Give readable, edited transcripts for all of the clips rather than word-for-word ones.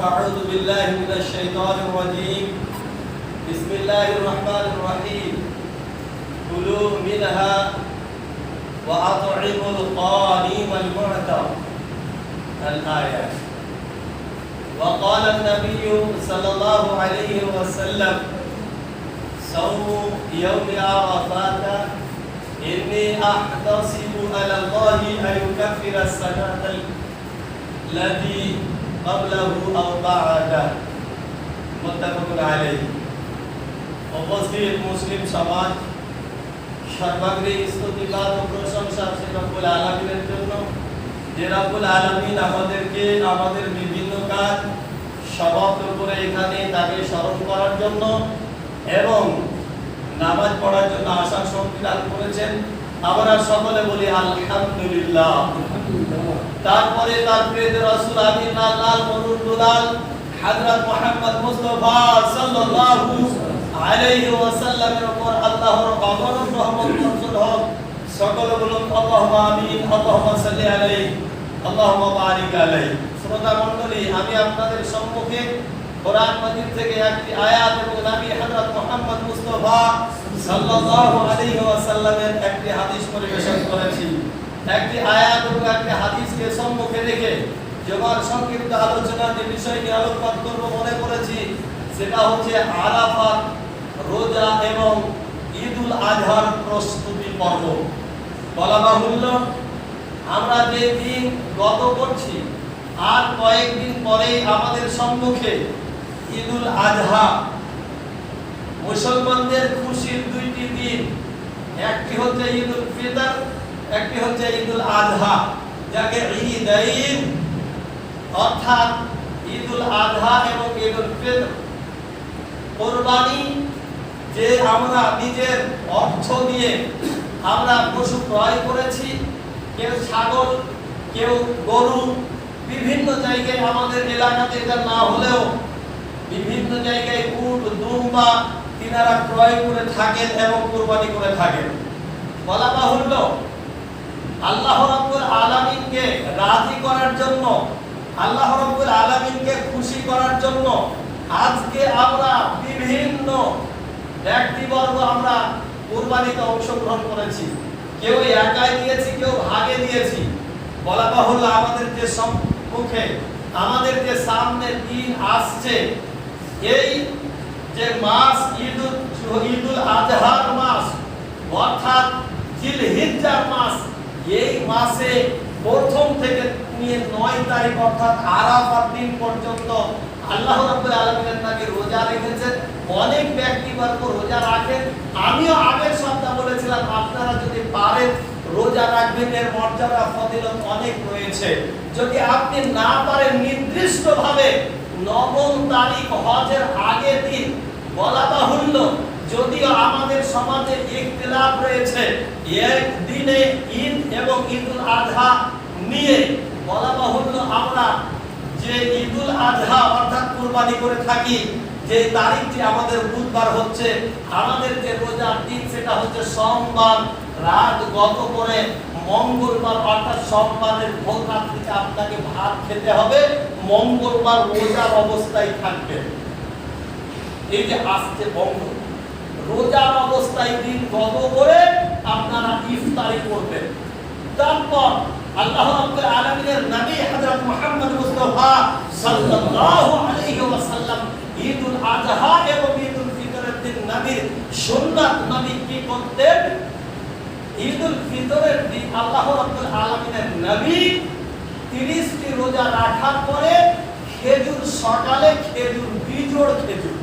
فأعوذ بالله من الشيطان الرجيم بسم الله الرحمن الرحيم كلوا منها وأطعموا القانم المعتر الآية. وقال النبي صلى الله عليه وسلم صوم يوم عرفات إني أحتسب على الله أن يكفر السنة التي قبله أو بعده متفق عليه. উপস্থিত মুসলিম সমাজ, সর্বাগ্রে স্তুতিবাদ ও প্রশংসা সেই রব্বুল আলামিনের জন্য, যে রব্বুল আলামিন আমাদেরকে আমাদের বিভিন্ন কাজ সমাপ্ত করে এখানে তাকে স্মরণ করার জন্য এবং নামাজ পড়ার জন্য আসার শক্তি দান করেছেন। আমরা সকলে বলি আলহামদুলিল্লাহ। তারপরে তার প্রিয় রাসূল আমিন লাল মরুল দুলাল হযরত মুহাম্মদ মুস্তাফা সাল্লাল্লাহু আলাইহি ওয়াসাল্লামের উপর আল্লাহর অগণন রহমত বর্ষণ হোক। সকলে বলুন আল্লাহুম্মা আমিন, আল্লাহুম্মা সাল্লি আলাইহি, আল্লাহুম্মা বারিক আলাইহি। শ্রোতা মণ্ডলী, আমি আপনাদের সম্মুখে কোরআন মাজিদ থেকে একটি আয়াত এবং নবী হযরত মুহাম্মদ মুস্তাফা সাল্লাল্লাহু আলাইহি ওয়াসাল্লামের একটি হাদিস পরিবেশন করেছি। একটি আয়াত এবং একটি হাদিসকে সম্মুখে রেখে জমার সংক্ষিপ্ত আলোচনা যে বিষয় নিয়ে আলোকপাত করব মনে করেছি, সেটা হচ্ছে আরাফাত, রোজা এবং ঈদুল আজহার প্রস্তুতি পর্ব। বলা বাহুল্য, আমরা যে দিন গত করছি আর কয়েকদিন পরেই আমাদের সম্মুখে ঈদুল আজহা, মুসলমানদের খুশির দুইটি দিন। একটি হচ্ছে ঈদুল ফিতর, একটি হচ্ছে ঈদুল আজহা, যাকে ঈদাইন অর্থাৎ ঈদুল আজহা এবং ঈদুল ফিতর। কুরবানি, যে আমরা নিজের অর্থ দিয়ে আমরা পশু ক্রয় করেছি, কেউ ছাগল, কেউ গরু, বিভিন্ন জায়গায় আমাদের এলাকাতে এটা না হলেও বিভিন্ন জায়গায় উট, দুম্বা তিনারা ক্রয় করে থাকেন এবং কুরবানি করে থাকেন। বলা বাহুল্য, আল্লাহ রাব্বুল আলামিনকে রাজি করার জন্য, আল্লাহ রাব্বুল আলামিনকে খুশি করার জন্য আজকে আমরা বিভিন্ন ব্যক্তিবর্গ আমরা কুরবানিতে অংশগ্রহণ করেছি। কেউ একাই দিয়েছি, কেউ ভাগে দিয়েছি। বলা বাহুল্য, আমাদের যে সম্মুখে, আমাদের যে সামনে দিন আসছে, এই যে মাস ঈদুল আজহার মাস অর্থাৎ জিলহিজ্জার মাস, এই মাসে প্রথম থেকে নিয়ে 9 তারিখ অর্থাৎ আরাফার দিন পর্যন্ত আল্লাহ রাব্বুল আলামিনের নবী রোজা রেখেছেন। অনেক ব্যক্তিবর্গ রোজা রাখেন। আমিও আগের সপ্তাহে বলেছিলাম আপনারা যদি পারেন রোজা রাখবেন, এর মর্যাদা ফজিলত অনেক রয়েছে। যদি আপনি না পারেন নির্দিষ্টভাবে 9 তারিখ হজের আগের দিন, বলা বাহুল্য যদিও আমাদের সমাজে ইখতিলাফ রয়েছে এক দিনে ঈদ এবং ঈদুল আজহা নিয়ে, বলা বাহুল্য আমরা যে ঈদুল আজহা অর্থাৎ কুরবানি করে থাকি, যে তারিখটি আমাদের বুধবার হচ্ছে, আমাদের যে রোজার দিন সেটা হচ্ছে সোমবার রাত গত করে মঙ্গলবার অর্থাৎ সোমবারের ভোর রাত্রিতে আপনাকে ভাত খেতে হবে, মঙ্গলবার রোজার অবস্থায় থাকবে। এই যে আসছে মঙ্গল, রোজার অবস্থায় দিন গত করে আপনারা ইফতারি করবেন। তারপর আল্লাহ রাব্বুল আলামিনের নবী হযরত মুহাম্মদ মুস্তাফা সাল্লাল্লাহু আলাইহি ওয়াসাল্লাম ঈদুল আজহা এবং ঈদুল ফিতরের দিন নবীর সুন্নাত, নবী কি করতেন? ঈদুল ফিতরের দিন আল্লাহ রাব্বুল আলামিনের নবী 30টি রোজা রাখার পরে খেজুর, সকালে খেজুর, বিজোড় খেজুর,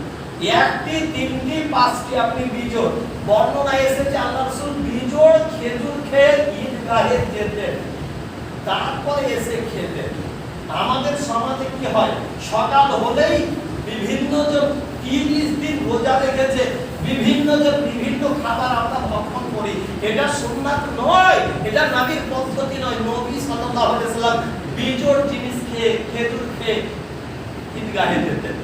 1টি, 3টি, 5টি আপনি বিজোড়, বর্ণনায় এসেছে আল্লাহ রাসূল বিজোড় খেজুর খেয়ে ঈদগাহে যেতেন, তারপরে এসে খেতেন। আমাদের সমাজে কি হয়, সকাল হলেই বিভিন্ন জন 30 দিন রোজা রেখেছে, বিভিন্ন খাবার আমরা ভক্ষণ করি। এটা সুন্নাত নয়, এটা নবীর পদ্ধতি নয়। নবী সাল্লাল্লাহু আলাইহি ওয়াসাল্লাম বিজোড় জিনিস খেয়ে, খেজুর খেয়ে ঈদগাহে যেতেন।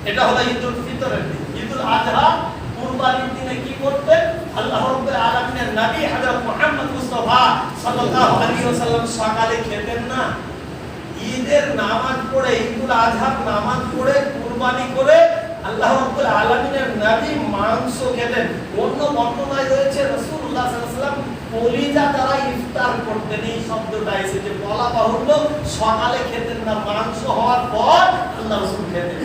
এটা হলো ঈদুল ফিতরের দিন। ঈদুল আজহা কুরবানির দিনে কি করতেন? আল্লাহ রাব্বুল আলামিনের নবী হযরত মুহাম্মদ মুস্তাফা সাল্লাল্লাহু আলাইহি ওয়াসাল্লাম সকালে খেতেন না, ঈদের নামাজ পড়ে, ঈদুল আজহার নামাজ পড়ে কুরবানি করে আল্লাহ রাব্বুল আলামিনের নবী মাংস খেতেন। অন্য বর্ণনায় রয়েছে রাসূলুল্লাহ সাল্লাল্লাহু আলাইহি ওয়াসাল্লাম কলিজা দ্বারা ইফতার করতেন। এই শব্দটা এসেছে, বলা বাহুল্য সকালে খেতেন না, মাংস হওয়ার পর আল্লাহ রাসূল খেতেন।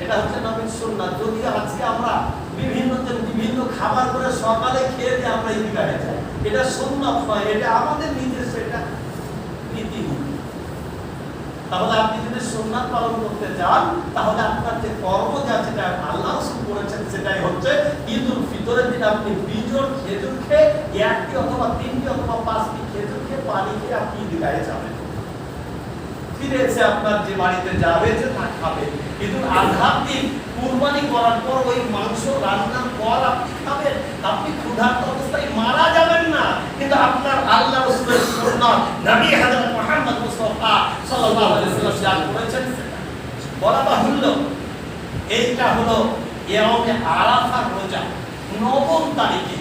এটা হচ্ছে নবীর সুন্নাত। যদি আজকে আমরা বিভিন্ন খাবার করে সকালে খেয়ে দিয়ে আমরা ঈদগাহে যাই, এটা সুন্নাত নয়, এটা আমাদের নিজস্ব এটা রীতি। তাহলে আপনি যদি সুন্নাত পালন করতে যান, তাহলে আপনার যে কর্ম যেটা আল্লাহ রাসূল করেছেন সেটাই হচ্ছে ঈদুল ফিতরের দিন আপনি বিজোড় খেজুর খেয়ে, একটি অথবা তিনটি অথবা পাঁচটি খেজুর খেয়ে পানি খেয়ে আপনি ঈদগাহে যাবেন। ফিরে এসে আপনার যে বাড়িতে যাবে যে তা খাবে। ঈদুল আজহার দিন কুরবানি করার পর ওই মাংস রান্নার পর আপনি খাবেন। আপনি ক্ষুধার্ত অবস্থায় মারা যাবেন না, কিন্তু আপনার আল্লাহ রাসূলের সুন্নাত নবী হযরত মুহাম্মদ মুস্তাফা সাল্লাল্লাহু আলাইহি ওয়াসাল্লাম যা করেছেন সেটা বলা বাহুল্য। এইটা হলো ইয়াউমে আরাফার রোজা, নবম তারিখে।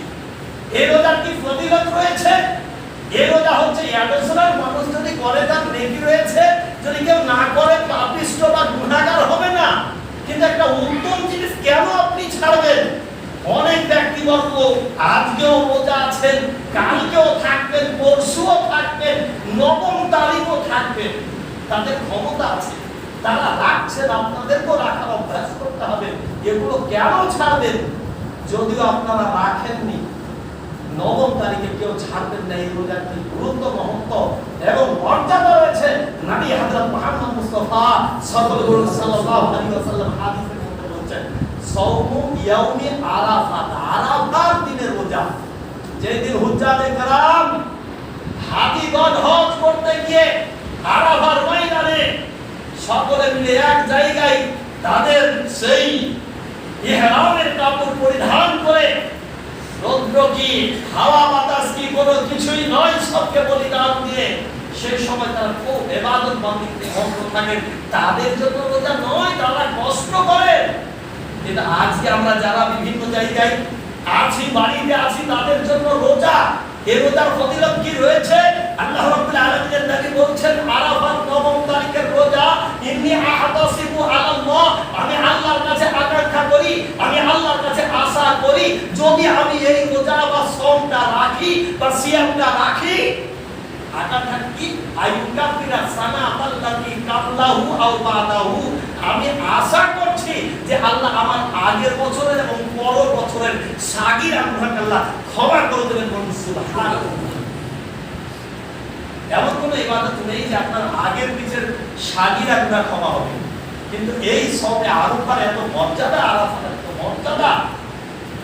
এই রোজার কি ফজিলত রয়েছে? এই রোজা হচ্ছে অ্যাডোশনাল, মানুষ যদি করে তার নেকি রয়েছে, যদি কেউ না করে পাপিষ্ট বা গুনাহগার হবে না। কিন্তু একটা উত্তম জিনিস কেন আপনি ছাড়বেন? অনেক ব্যক্তিবর্গ আজকেও রোজা আছেন, কালকেও থাকবেন, পরশুও থাকবেন, নবম তারিখও থাকবেন, তাদের ক্ষমতা আছে, তারা রাখছেন, আপনাদেরকেও রাখার অভ্যাস করতে হবে। এগুলো কেন ছাড়বেন? যদিও আপনারা রাখেননি, নবম তারিখে কেউ ছাড়বেন না। এই রোজার কি গুরুত্ব, মহত্ব এবং মর্যাদা রয়েছে, নবী হযরত মুহাম্মদ মুস্তাফা সাল্লাল্লাহু আলাইহি ওয়াসাল্লাম হাদিসের মধ্যে বলেছেন, সাওমু ইয়াউমি আরাফাত, আরাফার দিনের রোজা। যেই দিন হুজ্জাতে কেরাম হাজীগণ হজ করতে গিয়ে আরাফার ময়দানে সকলে মিলে এক জায়গায় তাদের সেই ইহরামের কাপড় পরিধান করে, রৌদ্র কি হাওয়া বাতাস কি কোনো কিছুই নয়, সবকে বলিদান দিয়ে সেই সময় তারা খুব ইবাদত বন্দেগীতে মগ্ন থাকেন। তাদের জন্য রোজা নয়, তারা কষ্ট করেন। কিন্তু আজকে আমরা যারা বিভিন্ন জায়গায় আছি, বাড়িতে আছি, তাদের জন্য রোজা। এই রোজার ফজিলত কি রয়েছে? আল্লাহ রাব্বুল আলামিনের নবী বলছেন, আরাফাত নবম তারিখের রোজা, ইন্নী আহতাসিবু আলাল্লাহ, আমি আল্লাহর কাছে আকাঙ্ক্ষা করি, আমি আল্লাহর কাছে আশা করি, যদি আমি এই রোজা বা সোমটা রাখি বা সিয়ামটা রাখি, আকাঙ্ক্ষা কি? আইয়ুকাফিরা সানাতাল্লাতি কাবলাহু আও বাদাহু, আমি আশা করছি যে আল্লাহ আমার আগের বছরের এবং পরের বছরের সাগীরা গুনাহকে আল্লাহ ক্ষমা করে দেবেন। বলুন সুবহানাল্লাহ। এমন কোনো ইবাদত নেই যে আপনার আগের পিছের সাগীরা গুনাহ ক্ষমা হবে, কিন্তু এই সবে আরাফার এত মর্যাদা, আরাফার এত মর্যাদা,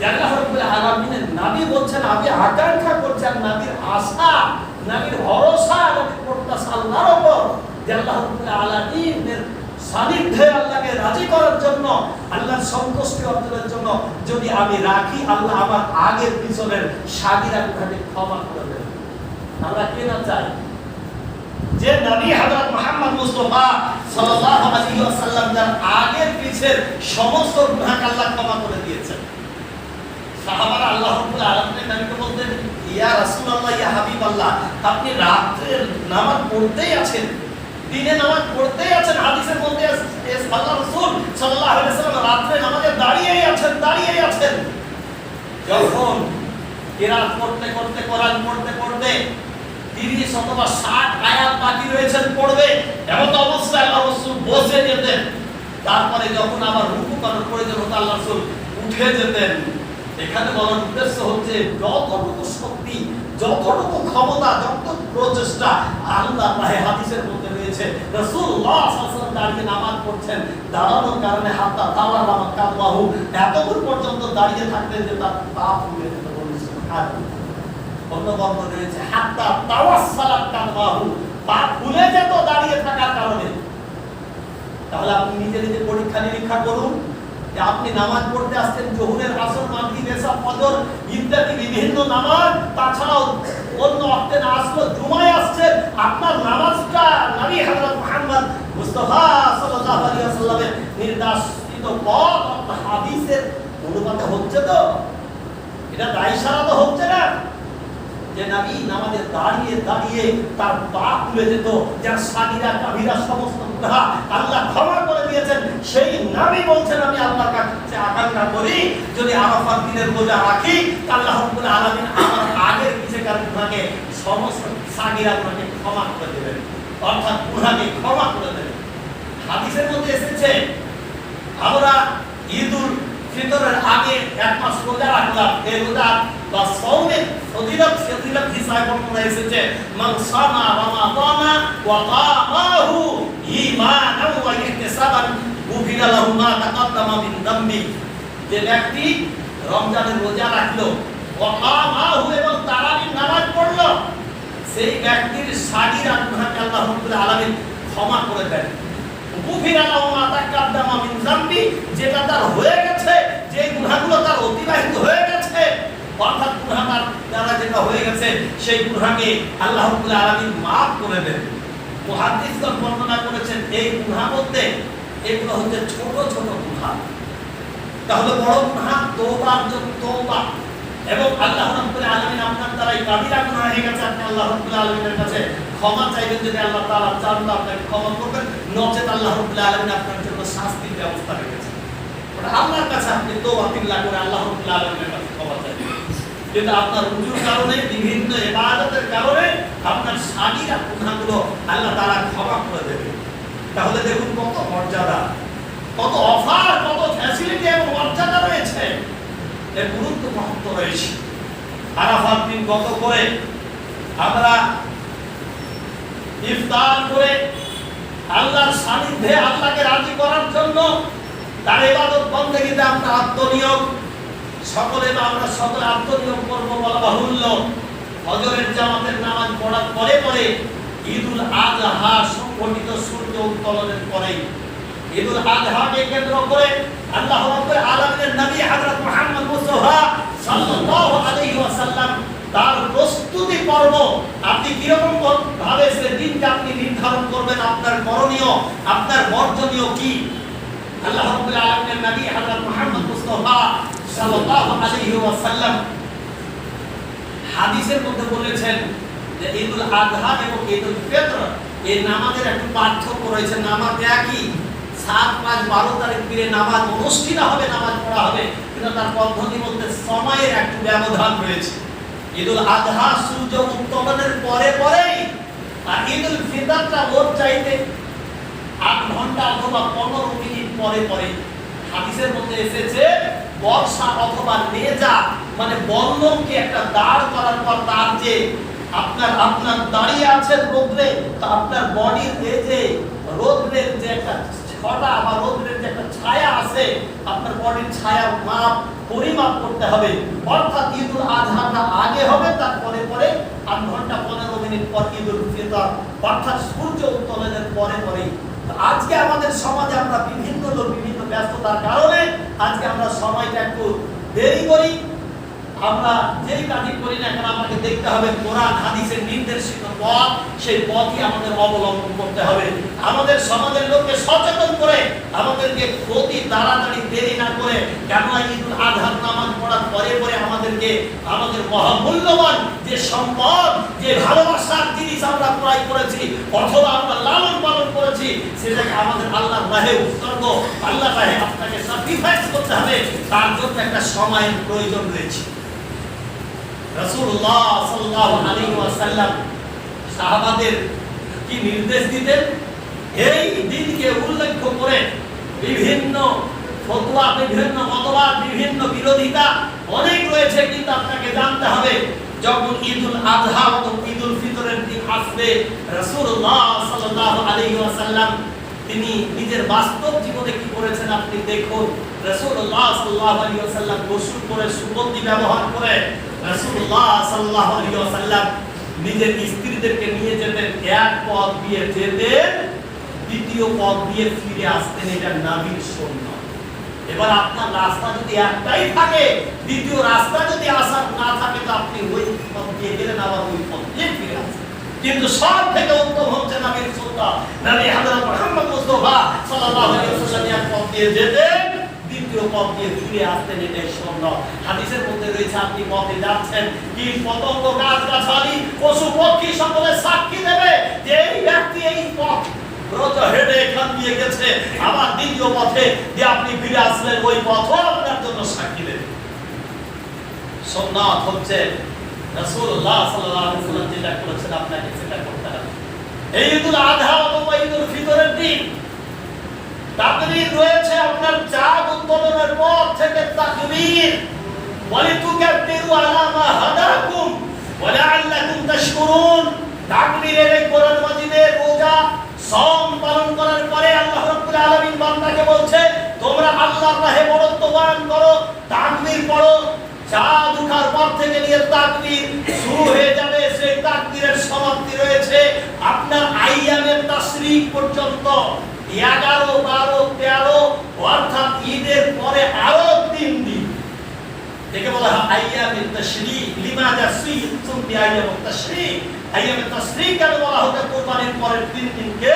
আল্লাহ রাব্বুল আলামিনের নবী বলছেন, আমি আকাঙ্ক্ষা করছি, আর নবীর আশা, নবীর ভরসা, নবীর প্রত্যাশা আল্লাহর উপর, যে আল্লাহ রাব্বুল আলামিনের সান্নিধ্যে আল্লাহকে রাজি করার জন্য, আল্লাহর সন্তুষ্টি অর্জনের জন্য যদি আমি রাখি, আল্লাহ আমার আগের পিছনের সাগীরা গুনাহকে ক্ষমা করে দেবেন। আমরা কি না চাই যে নবী হযরত মুহাম্মদ মুস্তাফা সাল্লাল্লাহু আলাইহি ওয়াসাল্লাম যার আগের পিছের সমস্ত গুনাহকে আল্লাহ ক্ষমা করে দিয়েছেন। সাহাবারা আল্লাহ রাব্বুল আলামিনের নবীকে বলতেন, ইয়া রাসূলুল্লাহ, ইয়া হাবিবাল্লাহ, আপনি রাতে নামাজ পড়তেই আছেন, দিনে নামাজ পড়তেই আছেন। হাদিসের মধ্যে আল্লাহ রাসূল সাল্লাল্লাহু আলাইহি ওয়াসাল্লাম রাতে নামাজে দাঁড়িয়েই আছেন। যখন কিরাত করতে করতে, কোরআন পড়তে পড়তে 30 অথবা 60 আয়াত বাকি রয়েছেন পড়বে, এমন অবস্থায় আল্লাহ রাসূল বসে যেতেন। তারপরে যখন আবার রুকু করার প্রয়োজন হতো, আল্লাহ রাসূল উঠে যেতেন। এখানে বলার উদ্দেশ্য হচ্ছে, যতটুকু শক্তি, যতটুকু ক্ষমতা, যতটুকু প্রচেষ্টা আল্লাহর রাহে হাদিসের মধ্যে রয়েছে, রাসূলুল্লাহ সাল্লাল্লাহু আলাইহি ওয়াসাল্লাম দাঁড়িয়ে নামাজ পড়ছেন, দাঁড়ানোর কারণে হাত্তা তাওয়াল্লা কাবাহু, এতদূর পর্যন্ত দাঁড়িয়ে থাকতেন যে তার পা ফুলে যেত। বলুন সুবহানাল্লাহ। অন্য বর্ণনা রয়েছে, হাত্তা তাওয়াসসালাত কাবাহু, পা ফুলে যেত দাঁড়িয়ে থাকার কারণে। তাহলে আপনি নিজে নিজে পরীক্ষা নিরীক্ষা করুন যে আপনি নামাজ পড়তে আসছেন, জোহরের, আসর, মাগরিব, এশা, ফজর ইত্যাদি বিভিন্ন নামাজ, তাছাড়াও অন্য ওয়াক্তে না আসলো জুমায় আসছেন, আপনার নামাজটা নবী হযরত মুহাম্মদ মুস্তাফা সাল্লাল্লাহু আলাইহি ওয়াসাল্লামের নির্দেশিত পথ অর্থাৎ হাদিসের অনুপাতে হচ্ছে তো? এটা দায়ী সারা তো হচ্ছে না। যে নবী নামাজে দাঁড়িয়ে দাঁড়িয়ে তার পা খুলে যেত, যার সাগীরা কাবীরা সমস্ত গুনাহ আল্লাহ ক্ষমা করে দিয়েছেন। সেই নবী বলছেন আমি আল্লাহর কাছে আকাঙ্ক্ষা করি যদি আরাফাত দিনের রোজা রাখি আল্লাহ রাব্বুল আলামিন আমার আগের পিছেকার গুনাহকে সমস্ত সাগীরা গুনাহকে ক্ষমা করে দেবেন, অর্থাৎ গুনাহকে ক্ষমা করে দেবেন। হাদিসের মধ্যে এসেছে আমরা ঈদুল ফিতরের আগে এক মাস রোজা রাখলাম, এই রোজা বা সাওমের ফজিলত হিসাবে বর্ণনা এসেছে মান সামা রামাদানা ওয়া কামাহু ঈমানান ওয়া ইহতিসাবান গুফিরা লাহু মা তাকাদ্দামা মিন যামবি। যে ব্যক্তি রমজানের রোজা রাখলো ওয়া কামাহু এবং তারাবির নামাজ পড়লো, সেই ব্যক্তির সাগীরা গুনাহকে আল্লাহ রাব্বুল আলামিন ক্ষমা করে দেন। গুফিরা লাহু মা তাকাদ্দামা মিন যামবি, যেটা তার হয়ে গেছে, যে গুনাহগুলো তার অতিবাহিত হয়ে গেছে, অর্থাৎ গুনাহগার দ্বারা যেটা হয়ে গেছে সেই গুনাহকে আল্লাহ রাব্বুল আলামিন maaf করে দেন। মুহাদ্দিসগণ বর্ণনা করেছেন এই গুনাহ বলতে এগুলো হচ্ছে ছোট ছোট গুনাহ। তাহলে বড় গুনাহ তওবার জন্য তওবা, এবং আল্লাহ রাব্বুল আলামিন আপনার দ্বারা এই কাবিরা গুনাহ হয়ে গেছে, আপনি আল্লাহ রাব্বুল আলামিনের কাছে ক্ষমা চাইবেন, যদি আল্লাহ তাআলা চান তো আপনাকে ক্ষমা করবেন, নচেত আল্লাহ রাব্বুল আলামিন আপনার জন্য শাস্তির ব্যবস্থা রেখেছেন। ওটা আল্লাহর কাছে আপনি তওবা তিল্লাহ করে আল্লাহ রাব্বুল আলামিনের কাছে ক্ষমা চাইবেন। কিন্তু আপনার রুজুর কারণে বিভিন্ন ইবাদতের কারণে আপনার সাগীরা গুনাহগুলো আল্লাহ তাআলা ক্ষমা করে দেবেন। তাহলে দেখুন কত মর্যাদা, কত অফার, কত ফ্যাসিলিটি এবং মর্যাদা রয়েছে, এর গুরুত্ব মহত্ব রয়েছে। আরাফাত দিন কত করে আমরা ইফতার করে আল্লাহর সান্নিধ্যে আল্লাহকে রাজি করার জন্য তার ইবাদত বন্দেগীতে আমরা আত্মনিয়োগ, সকলে আমরা সকলে আত্মনিয়োগ করব বলা বাহুল্য। ফজরের জামাতের নামাজ পড়ার পরে পরে ঈদুল আযহা সংঘটিত সূর্য উত্তোলনের পরে ঈদুল আযহাকে কেন্দ্র করে আল্লাহ রাব্বুল আলামিনের নবী হযরত মুহাম্মদ মুস্তাফা সাল্লাল্লাহু আলাইহি ওয়াসাল্লাম তার প্রস্তুতি পর্ব, আপনি কিরকম ভাবে সে দিনটা আপনি নির্ধারণ করবেন, আপনার করণীয় আপনার বর্জনীয় কি, আল্লাহ রাব্বুল আলামিনের নবী হযরত মুহাম্মদ মুস্তাফা সাল্লাল্লাহু আলাইহি ওয়াসাল্লাম হাদিসের মধ্যে বলেছেন যে ঈদুল আযহা এবং ঈদুল ফিতর এই নামাজের একটু পার্থক্য রয়েছে। নামাজ একই, 7, 5, 12 তারিখ পীরে নামাজ অনুষ্ঠিত হবে, নামাজ পড়া হবে, কিন্তু তার পদ্ধতি বলতে সময়ের একটু ব্যবধান রয়েছে। ঈদুল আযহা সূর্য উত্তোলনের পরে পরেই, আর ঈদুল ফিতরটা ওর চাইতে 8 ঘন্টা অথবা 15 মিনিট পরে পরে। হাদিসের মধ্যে এসেছে বর্ষা অথবা নেজা, মানে বল্লমকে একটা দাঁড় করার পর তার যে আপনার দাঁড়িয়ে আছেন রোদ্রে, আপনার বডির এই যে রোদ্রের যে একটা ছটা বা রোদ্রের যে একটা ছায়া আছে, আপনার বডির ছায়া মাপ পরিমাপ করতে হবে। অর্থাৎ ঈদুল আযহাটা আগে হবে, তারপরে পরে 8 ঘন্টা 15 মিনিট পর ঈদুল ফিতর, অর্থাৎ সূর্য উত্তোলনের পরে পরে। আজকে আমাদের সমাজে আমরা বিভিন্ন লোক বিভিন্ন ব্যস্ততার কারণে আজকে আমরা সময়টা একটু দেরি করি। আমরা যেই কাজই করি না কেন আমাকে দেখতে হবে কোরআন হাদিসের নির্দেশিত পথ, সেই পথই আমাদের অবলম্বন করতে হবে। আমাদের সমাজের লোককে সচেতন করে আমাদেরকে অতি তাড়াতাড়ি দেরি না করে, কেননা ঈদুল আযহার নামাজ পড়ার পরে পরে আমাদেরকে আমাদের মহামূল্যবান যে সম্পদ, যে ভালোবাসার জিনিস আমরা ক্রয় করেছি অথবা আমরা লালন পালন করেছি, সেটাকে আমাদের আল্লাহর রাহে উৎসর্গ, আল্লাহর রাহে আপনাকে স্যাক্রিফাইস করতে হবে, তার জন্য একটা সময়ের প্রয়োজন রয়েছে। রাসূলুল্লাহ সাল্লাল্লাহু আলাইহি ওয়াসাল্লাম সাহাবাদের কি নির্দেশ দিতেন, এই দিনকে উল্লেখ করে বিভিন্ন ফতোয়া, বিভিন্ন মতবাদ, বিভিন্ন বিরোধিতা অনেক রয়েছে, কিন্তু আপনাকে জানতে হবে যখন ঈদুল আযহা ও ঈদুল ফিতরের দিন আসবে, রাসূলুল্লাহ সাল্লাল্লাহু আলাইহি ওয়াসাল্লাম তিনি নিজের বাস্তব জীবনে কি করেছেন আপনি দেখুন। রাসূলুল্লাহ সাল্লাল্লাহু আলাইহি ওয়াসাল্লাম গোসল করে সুগন্ধি ব্যবহার করে রাসূলুল্লাহ সাল্লাল্লাহু আলাইহি ওয়াসাল্লাম নিজের স্ত্রীদেরকে নিয়ে যেতেন, এক পথ দিয়ে যেতেন, দ্বিতীয় পথ দিয়ে ফিরে আসতেন, এটা নবীর সুন্নাত। এবার আপনার রাস্তা যদি একটাই থাকে, দ্বিতীয় রাস্তা যদি আসার না থাকে, তো আপনি ওই পথ দিয়ে গেলেন, আবার ওই পথ দিয়ে ফিরে আসেন। কিন্তু সব থেকে উত্তম হচ্ছে নবীর সুন্নাত। নবী হযরত মুহাম্মদ মুস্তাফা সাল্লাল্লাহু আলাইহি ওয়াসাল্লাম এক পথ দিয়ে যেতেন, দ্বিতীয় তৃতীয় পথ দিয়ে ফিরে আসতেন, এটাই সুন্নাত। হাদিসের মধ্যে রয়েছে আপনি পথে যাচ্ছেন, কীট পতঙ্গ গাছগাছালি পশু পক্ষী সকলে সাক্ষী দেবে যে এই ব্যক্তি এই পথ রোজ হেঁটে এখান দিয়ে গেছে। আবার দ্বিতীয় পথে যে আপনি ফিরে আসলেন, ওই পথও আপনার জন্য সাক্ষী দেবে। সুন্নাত হচ্ছে রাসূলুল্লাহ সাল্লাল্লাহু আলাইহি ওয়াসাল্লাম যেটা করেছেন আপনাকে সেটা করতে হবে। এই ঈদুল আযহা অথবা ঈদুল ফিতরের দিন তাকবীর রয়েছে, আপনার চাঁদ উত্তোলনের পর থেকে তাকবীর, ওয়ালিতুকাব্বিরু আলা মা হাদাকুম ওয়া লাআল্লাকুম তাশকুরুন। তাকবীরের এই কোরআন মাজিদে রোজা সওম পালন করার পরে আল্লাহ রাব্বুল আলামিন বান্দাকে বলছে তোমরা আল্লাহর রাহে বরত্ববান করো, তাকবীর পড়ো। চাঁদ ওঠার পর থেকে নিয়ে তাকবীর শুরু হয়ে যাবে, সেই তাকবীরের সমাপ্তি রয়েছে আপনার আইয়ামে তাশরিক পর্যন্ত 11, 12, 13, অর্থাৎ ঈদের পরে আরো 3 দিন। দেখে বলা হয় আইয়ামে তাশরিক। লিমাযা সুইতুম বিআইয়ামে তাশরিক? আইয়ামে তাশরিক কেন বলা হচ্ছে কুরবানির পরের 3 দিনকে?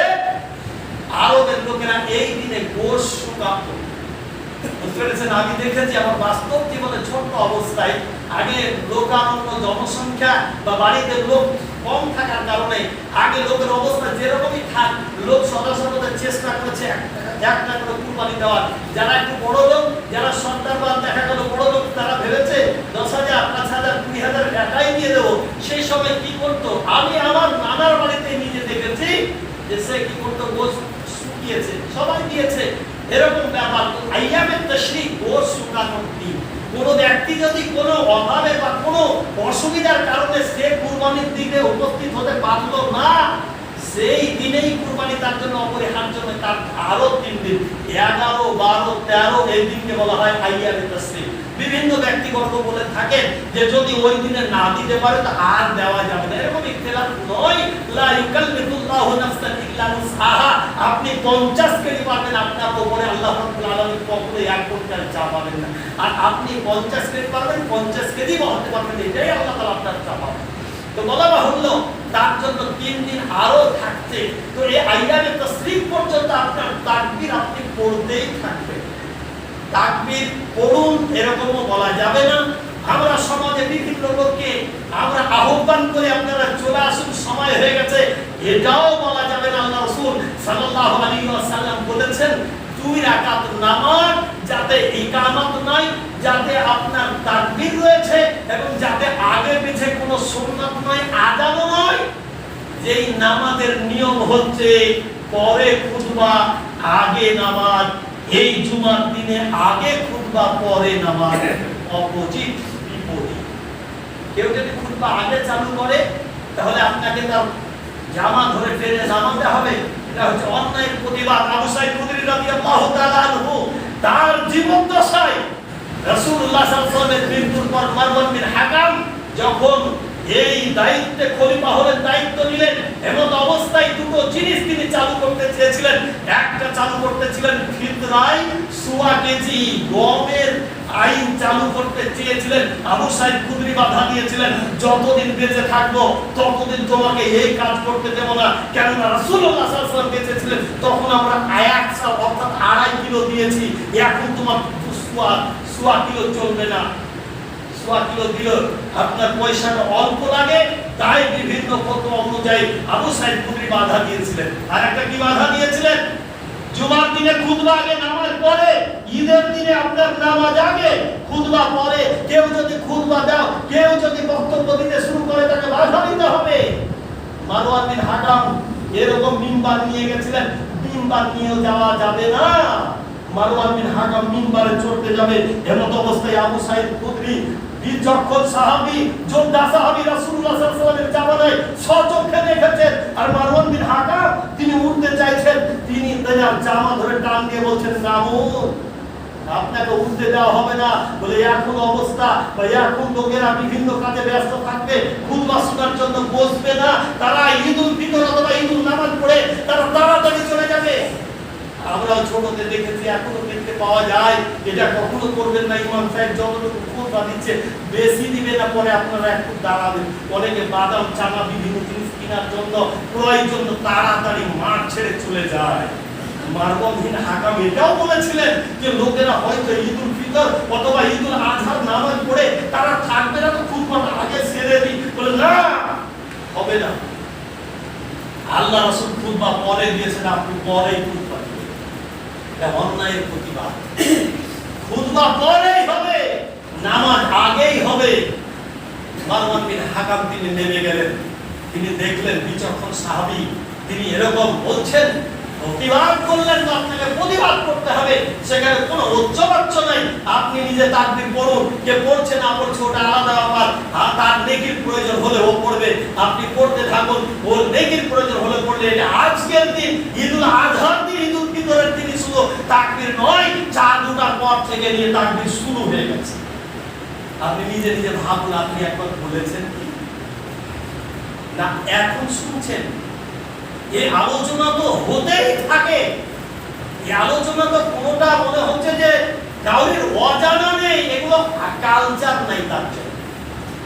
আরবের লোকেরা এই দিনে গোশ শুকাতো। আমি দেখেছি আমার বাস্তব জীবনে ছোট্ট অবস্থায়, আগে লোকারণ্য জনসংখ্যা বা বাড়িতে লোক কম থাকার কারণে আগে লোকের অবস্থা যেরকমই থাক, লোক সদস্যদের চেষ্টা করেছে একটা করে কুরবানি দেওয়ার। যারা একটু বড় লোক, যারা সন্তানবান দেখা গেল বড় লোক, তারা ভেবেছে 10,000, 5,000, 20,000 টাকাই দিয়ে দেবো। সেই সময় কি করতো, আমি আমার নানার বাড়িতে নিজে দেখেছি যে সে কি করতো, গোশ শুকিয়েছে, সবাই দিয়েছে, এরকম ব্যাপার। আইয়ামে তাশরিক গোশ শুকানোর দিন। কোন ব্যক্তি যদি কোনো অভাবে বা কোনো অসুবিধার কারণে সে কুরবানির দিনে উপস্থিত হতে পারলো না, সেই দিনেই কুরবানি তার জন্য অপরিহার্য নয়, তার আরো 3 দিন 11, 12, 13 এই দিনকে বলা হয় আইয়ামে তাশরিক। বিভিন্ন ব্যক্তিবর্গ বলে থাকেন যে যদি ওই দিনে না দিতে পারে তো আর দেওয়া যাবে না, এরকম ইখতিলাফ নয়। লা ইউকাল্লিফুল্লাহু নাফসান ইল্লা উসআহা। আপনি 50 কেজি পাবেন, আপনার উপরে আল্লাহ রাব্বুল আলামিন কখনো 1 কুইন্টাল চাপাবেন না। আর আপনি 50 কেজি পারবেন, 50 কেজি বলতে পারবেন, এটাই আল্লাহ তাআলা আপনার চাপাবেন। তো বলা বাহুল্য তার জন্য 3 দিন আরো থাকতে, তো এই আইয়ামে তাশরিক পর্যন্ত আপনার তাকবীর আপনি পড়তেই থাকবেন। তাকবীর পড়ুন এরকমও বলা যাবে না। আমরা সমাজে বিভিন্ন লোককে আমরা আহ্বান করে আপনারা চলে আসুন, সময় হয়ে গেছে, এটাও বলা যাবে না। আল্লাহ রাসূল সাল্লাল্লাহু আলাইহি ওয়াসাল্লাম বলেছেন 2 রাকাত নামাজ, যাতে ইকামত নাই, যাতে আপনার তাকবীর রয়েছে এবং যাতে আগে পিছে কোনো সুন্নাত নয়, আযানও নয়। যেই নামাজের নিয়ম হচ্ছে পরে খুতবা আগে নামাজ, এই জুমার দিনে আগে খুতবা পরে নামাজ, অপোজিট বিপরীত। কেউ যদি খুতবা আগে চালু করে তাহলে আপনাকে তার জামা ধরে টেনে নামাতে হবে, এটা হচ্ছে অন্যায়ের প্রতিবাদ। আবু সাঈদ খুদরি রাদিয়াল্লাহু তাআলা আনহু তার জীবদ্দশায় রাসূলুল্লাহ সাল্লাল্লাহু আলাইহি ওয়াসাল্লামের মৃত্যুর পর মারওয়ান বিন হাকাম যখন এই দায়িত্বে খলিফা হলেন, দায়িত্ব নিলেন, এমন অবস্থায় দুটো জিনিস তিনি চালু করতে চেয়েছিলেন। একটা চালু করতে ছিলেন ফিতরায় সোয়া কেজি গমের আইন চালু করতে চেয়েছিলেন। আবু সাঈদ খুদরি বাধা দিয়েছিলেন, যতদিন বেঁচে থাকবো ততদিন তোমাকে এই কাজ করতে দেব না, কেননা রাসূলুল্লাহ সাল্লাল্লাহু আলাইহি ওয়াসাল্লাম বেঁচে ছিলেন তখন আমরা আয়াত অর্থাৎ 2.5 কিলো দিয়েছি, এখন তোমার সোয়া কিলো চলবে না। সোয়া কিলো দিল আপনার পয়সাটা অল্প লাগে, তাই বিভিন্ন ফতোয়া অনুযায়ী আবু সাঈদ খুদরি বাধা দিয়েছিলেন। আর একটা কি বাধা দিয়েছিলেন, জুমার দিনে খুতবা আগে নামাজ পড়ে, ঈদের দিনে আপনার নামাজ আগে খুতবা পরে। কেউ যদি খুতবা দাও, কেউ যদি বক্তব্য দিতে শুরু করে তাকে বাধা দিতে হবে। মারওয়ান বিন হাকাম এরকম মিম্বার নিয়ে গেছিলেন, মিম্বার নিয়ে যাওয়া যাবে না। মারওয়ান বিন হাকাম মিম্বারে চড়তে যাবে, এমন অবস্থায় আবু সাঈদ খুদরি বিচক্ষণ সাহাবী, যোদ্ধা সাহাবী, রাসূলুল্লাহ সাল্লাল্লাহু আলাইহি ওয়াসাল্লামের জামানায় স্বচক্ষে দেখেছেন। আর মারওয়ান বিন হাকাম তিনি উঠতে চাইছেন, তিনি তার জামা ধরে টান দিয়ে বলছেন নামুন, আপনাকে উঠতে দেওয়া হবে না। বলে এখন অবস্থা বা এখন লোকেরা বিভিন্ন কাজে ব্যস্ত থাকবে, খুতবা শোনার জন্য বসবে না, তারা ঈদুল ফিতর অথবা ঈদুল নামাজ পড়ে তারা তাড়াতাড়ি চলে যাবে। আমরা ছোটতে দেখেছি, এখনো দেখতে পাওয়া যায়। এটা কখনো করবেন না। ইমাম সাহেব যতটুকু খুতবা দিচ্ছে বেশি দিবে না, পরে আপনারা একটু দাঁড়াবেন। অনেকে বাদাম, চানা, বিভিন্ন জিনিস কেনার জন্য প্রয়োজন তাড়াতাড়ি মাঠ ছেড়ে চলে যায়। মারওয়ান বিন হাকাম এটাও বলেছিলেন যে লোকেরা হয়তো ঈদুল ফিতর অথবা ঈদুল আজহার নামাজ পড়ে তারা থাকবে না, তো খুতবাটা আগে ছেড়ে দিই। বলে না, হবে না। আল্লাহ রাসূল খুতবা পরে দিয়েছেন, আপনি পরেই খুতবা দিবেন। এটা অন্যায়ের প্রতিবাদ। খুতবা পরেই হবে, নামাজ আগেই হবে। মারওয়ান বিন হাকাম তিনি নেমে গেলেন, তিনি দেখলেন বিচক্ষণ সাহাবী তিনি এরকম বলছেন, প্রতিবাদ করলেন, তো আপনাকে প্রতিবাদ করতে হবে। সেখানে কোনো উচ্চবাচ্য নাই, আপনি নিজে তাকবীর পড়ুন, কে পড়ছে না পড়ছে ওটা আলাদা ব্যাপার। তার নেকির প্রয়োজন হলে ও পড়বে, আপনি পড়তে থাকুন, ওর নেকির প্রয়োজন হলে পড়লে। এটা আজকের দিন ঈদুল আজহার দিন, ঈদুল ফিতরের দিন শুধু তাকবীর নয়, চার দুটার পর থেকে নিয়ে তাকবীর শুরু হয়ে গেছে। আপনি নিজে নিজে ভাবুন, আপনি একবার বলেছেন কি না এখন শুনছেন? এই আলোচনা তো হতেই থাকে, এই আলোচনা তো কোনোটা মনে হচ্ছে যে কাউরির অজানা নেই। এগুলো কালচার নাই, তার জন্য